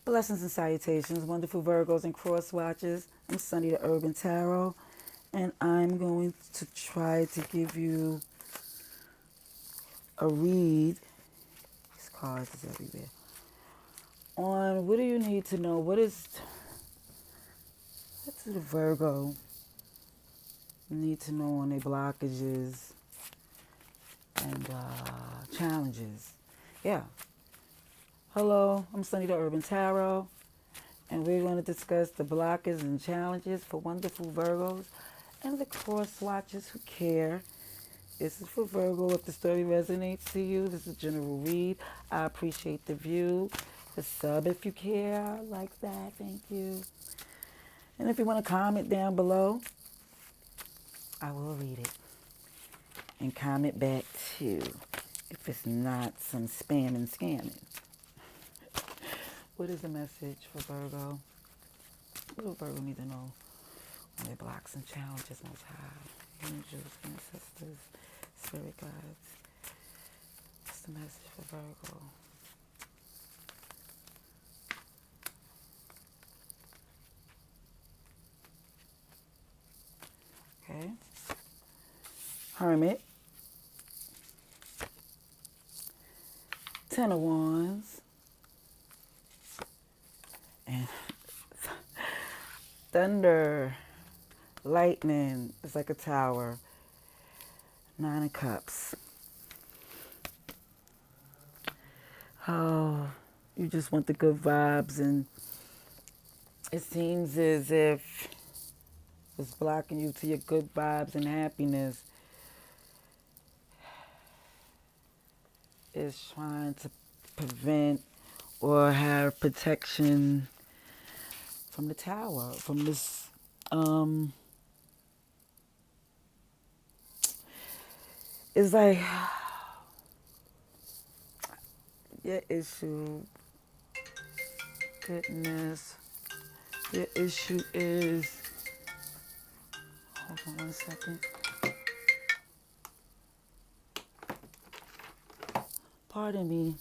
Blessings and salutations, wonderful Virgos and cross watchers. I'm Sunny the Urban Tarot, and I'm going to try to give you a read. These cards is everywhere. On what do you need to know? What does the Virgo need to know on their blockages and challenges? Yeah. Hello, I'm Sunny the Urban Tarot, and we're going to discuss the blockers and challenges for wonderful Virgos and the cross watchers who care. This is for Virgo. If the story resonates to you, this is a general read. I appreciate the view. The sub if you care. I like that. Thank you. And if you want to comment down below, I will read it. And comment back too, if it's not some spam and scamming. What is the message for Virgo? What do Virgo need to know on their blocks and challenges most high? Angels, ancestors, spirit guides. What's the message for Virgo? Okay. Hermit. Ten of Wands. And thunder. Lightning. It's like a tower. Nine of Cups. Oh, you just want the good vibes, and it seems as if it's blocking you to your good vibes and happiness. It's trying to prevent or have protection from the tower, from this it's like your issue, goodness, your issue is, hold on 1 second. Pardon me.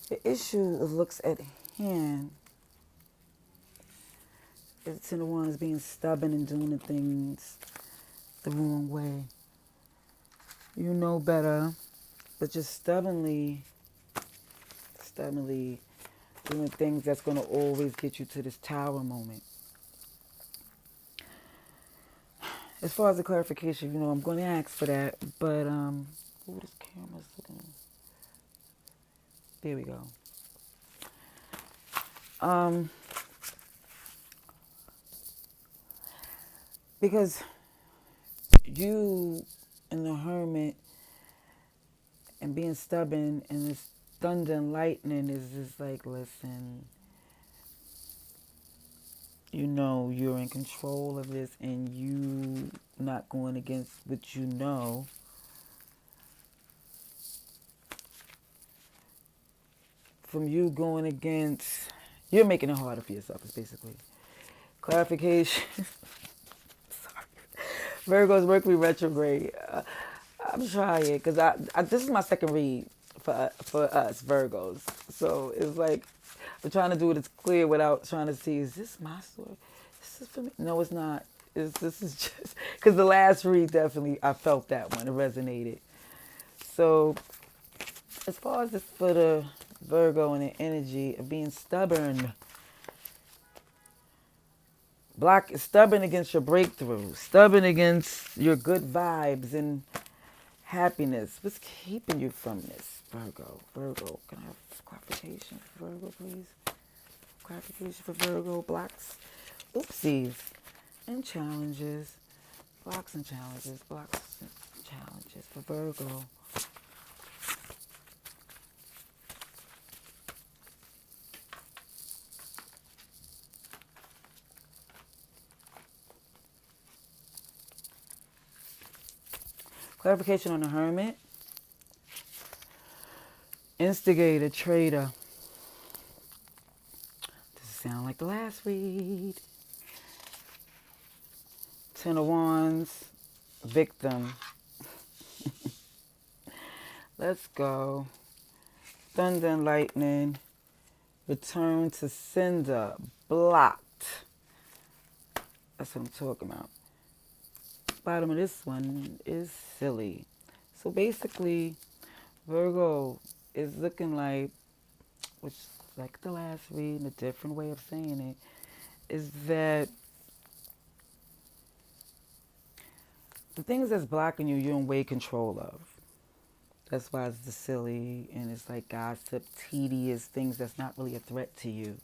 The issue looks at hand. It's in the one is being stubborn and doing the things the wrong way. You know better, but just stubbornly doing things that's going to always get you to this tower moment. As far as the clarification, I'm going to ask for that, but ooh, this camera's looking. There we go. Because you and the Hermit and being stubborn and this thunder and lightning is just like, listen, you're in control of this, and you not going against what you know. From you going against, you're making it harder for yourself, is basically. Clarification. Sorry. Virgo's Mercury retrograde. I'm trying, because this is my second read for us Virgos. So it's like, I'm trying to do it as clear without trying to see, is this my story? This is for me? No, it's not. This is just, because the last read definitely, I felt that one. It resonated. So as far as this for the Virgo and the energy of being stubborn, stubborn against your breakthrough, stubborn against your good vibes and happiness. What's keeping you from this, Virgo? Virgo, can I have clarification for Virgo, please? Clarification for Virgo, blocks, oopsies, and challenges. Blocks and challenges for Virgo. Clarification on the Hermit. Instigator, traitor. Does it sound like the last read? Ten of Wands, victim. Let's go. thunder and lightning, return to sender, blocked. That's what I'm talking about. Bottom of this one is silly. So basically, Virgo is looking like, which like the last read, a different way of saying it, is that the things that's blocking you, you're in way control of. That's why it's the silly and it's like gossip, tedious things that's not really a threat to you.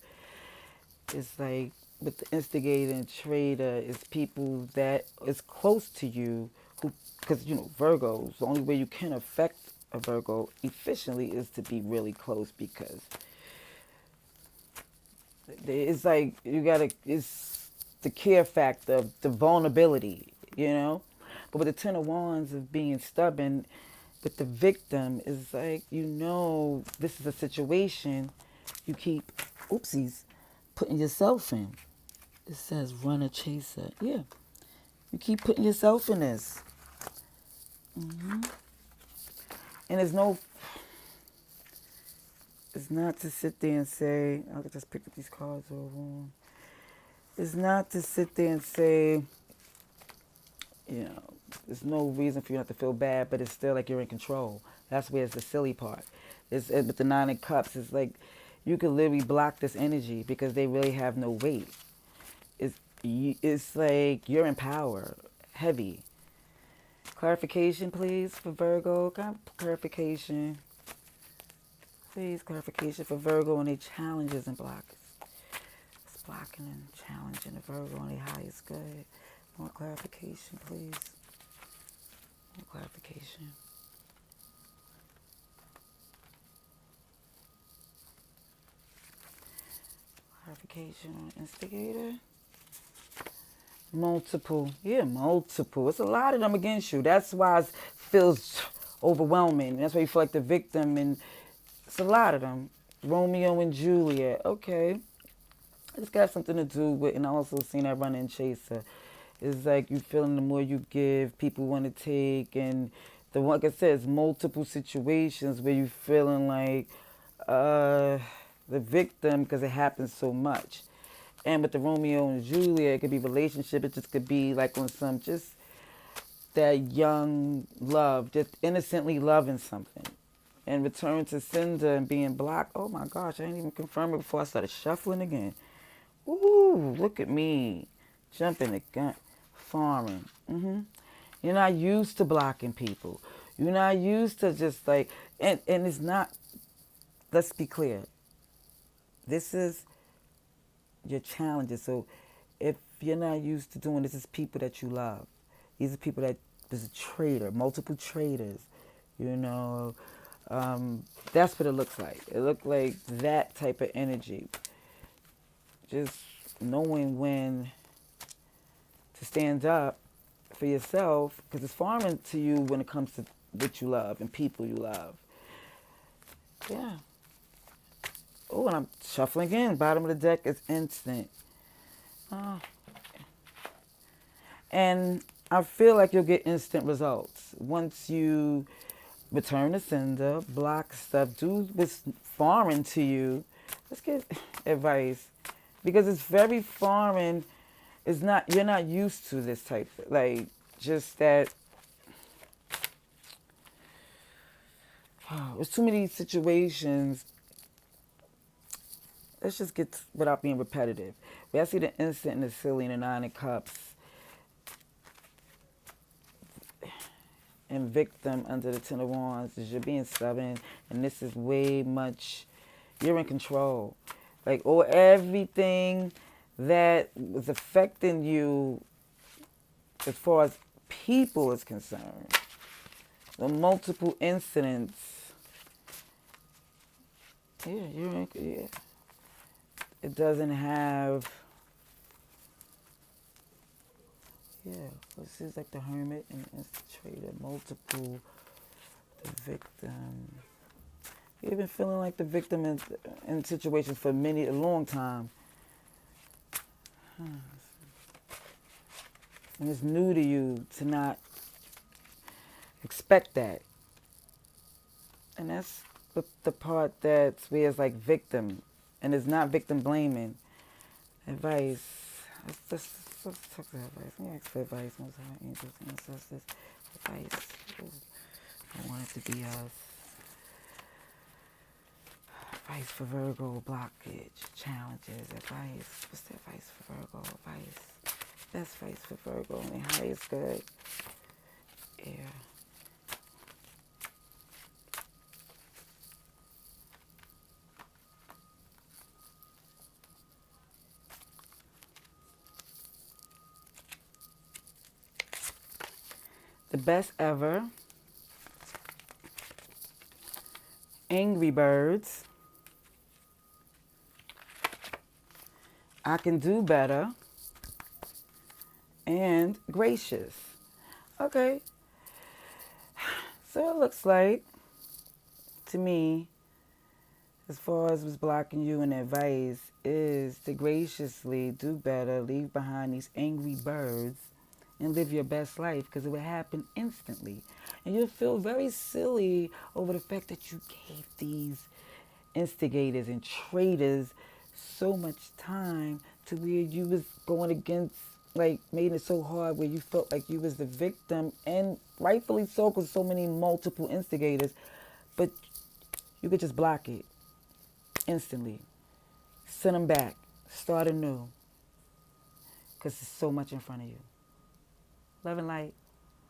It's like with the instigator and trader, it's people that is close to you who, because you know, Virgos, the only way you can affect a Virgo efficiently is to be really close, because it's like you gotta, it's the care factor, the vulnerability, you know? But with the Ten of Wands of being stubborn, with the victim, is like, you know, this is a situation you keep, oopsies, putting yourself in. It says runner chaser. Yeah. You keep putting yourself in this. And there's no, it's not to sit there and say, I could just pick up these cards all wrong. It's not to sit there and say, you know, there's no reason for you not to feel bad, but it's still like you're in control. That's where it's the silly part. It's with the Nine of Cups. It's like you could literally block this energy because they really have no weight. It's like you're in power, heavy. Clarification, please, for Virgo. Clarification. Please, clarification for Virgo and their challenges and blockers. It's blocking and challenging the Virgo and their highest good. More clarification, please. More clarification. Clarification on instigator. Multiple. Yeah, multiple. It's a lot of them against you. That's why it feels overwhelming. That's why you feel like the victim. And it's a lot of them. Romeo and Juliet. Okay. It's got something to do with, and I also seen that running chaser. It's like you feeling the more you give, people want to take. And the one, like I said, it's multiple situations where you feeling like the victim because it happens so much. And with the Romeo and Juliet, it could be relationship. It just could be like on some just that young love, just innocently loving something. And return to sender and being blocked. Oh my gosh, I didn't even confirm it before I started shuffling again. Ooh, look at me. Jumping the gun. Foreign. You're not used to blocking people. You're not used to just like, and it's not, let's be clear. This is your challenges. So if you're not used to doing this, it's people that you love. These are people that, there's a trader, multiple traders, you know. That's what it looks like. It looked like that type of energy. Just knowing when to stand up for yourself, because it's foreign to you when it comes to what you love and people you love. Yeah. Oh, and I'm shuffling again. Bottom of the deck is instant. And I feel like you'll get instant results. Once you return to sender, block stuff, do what's foreign to you. Let's get advice. Because it's very foreign. It's not, you're not used to this type of, like, just that. There's too many situations. Let's just get without being repetitive. But I see the instant and the silly and the Nine of Cups. And victim under the Ten of Wands is you're being stubborn. And this is way much, you're in control. Like, oh, everything that was affecting you as far as people is concerned. The multiple incidents. Yeah, you're in, yeah. It doesn't have, yeah, this is like the Hermit and Trader, multiple, the victim. You've been feeling like the victim in situations for a long time. And it's new to you to not expect that. And that's the part that's where it's like victim, and it's not victim blaming. Advice. Let's talk about advice. Let me ask for advice. Most high angels, ancestors. Advice. Ooh, I want it to be us. Advice for Virgo, blockage, challenges, advice. What's the advice for Virgo? Advice. Best advice for Virgo. I mean, highest good. Yeah. The best ever. Angry Birds. I can do better. And gracious. Okay. So it looks like, to me, as far as what's blocking you and advice, is to graciously do better, leave behind these angry birds, and live your best life, because it will happen instantly. And you'll feel very silly over the fact that you gave these instigators and traitors so much time to where you was going against, like, made it so hard where you felt like you was the victim, and rightfully so, because so many multiple instigators. But you could just block it instantly, send them back, start anew, because there's so much in front of you. Love and light.